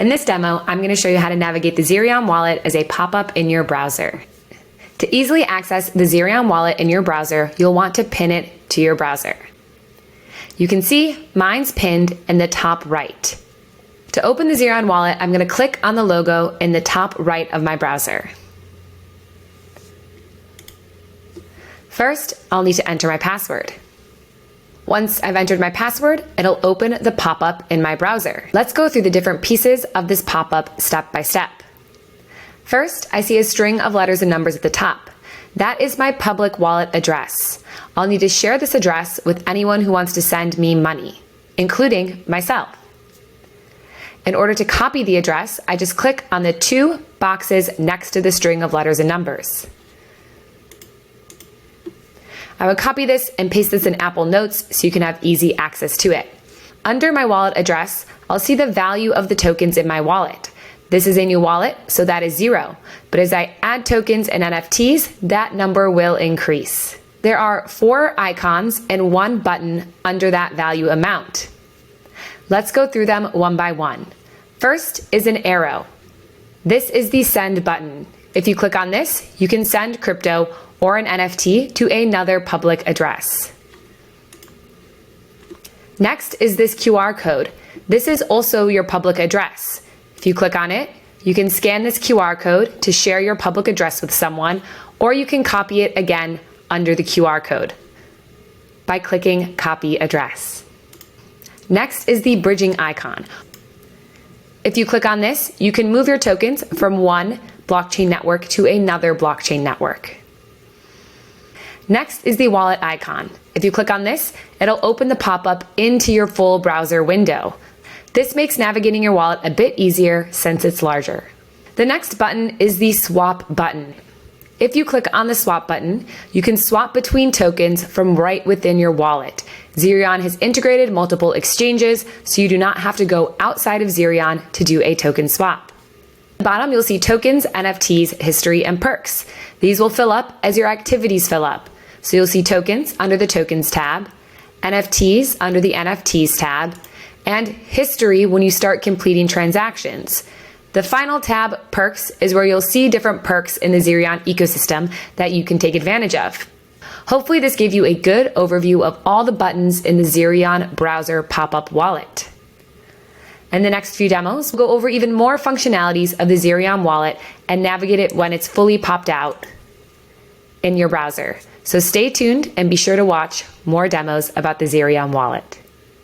In this demo, I'm going to show you how to navigate the Zerion wallet as a pop-up in your browser. To easily access the Zerion wallet in your browser, you'll want to pin it to your browser. You can see mine's pinned in the top right. To open the Zerion wallet, I'm going to click on the logo in the top right of my browser. First, I'll need to enter my password. Once I've entered my password, it'll open the pop-up in my browser. Let's go through the different pieces of this pop-up step by step. First, I see a string of letters and numbers at the top. That is my public wallet address. I'll need to share this address with anyone who wants to send me money, including myself. In order to copy the address, I just click on the two boxes next to the string of letters and numbers. I would copy this and paste this in Apple Notes so you can have easy access to it. Under my wallet address, I'll see the value of the tokens in my wallet. This is a new wallet, so that is 0. But as I add tokens and NFTs, that number will increase. There are 4 icons and 1 button under that value amount. Let's go through them one by one. First is an arrow. This is the send button. If you click on this, you can send crypto or an NFT to another public address. Next is this QR code. This is also your public address. If you click on it, you can scan this QR code to share your public address with someone, or you can copy it again under the QR code by clicking Copy Address. Next is the bridging icon. If you click on this, you can move your tokens from one blockchain network to another blockchain network. Next is the wallet icon. If you click on this, it'll open the pop-up into your full browser window. This makes navigating your wallet a bit easier since it's larger. The next button is the swap button. If you click on the swap button, you can swap between tokens from right within your wallet. Zerion has integrated multiple exchanges, so you do not have to go outside of Zerion to do a token swap. At the bottom, you'll see tokens, NFTs, history, and perks. These will fill up as your activities fill up. So you'll see tokens under the Tokens tab, NFTs under the NFTs tab, and history when you start completing transactions. The final tab, Perks, is where you'll see different perks in the Zerion ecosystem that you can take advantage of. Hopefully this gave you a good overview of all the buttons in the Zerion browser pop-up wallet. In the next few demos, we'll go over even more functionalities of the Zerion wallet and navigate it when it's fully popped out in your browser. So stay tuned and be sure to watch more demos about the Zerion wallet.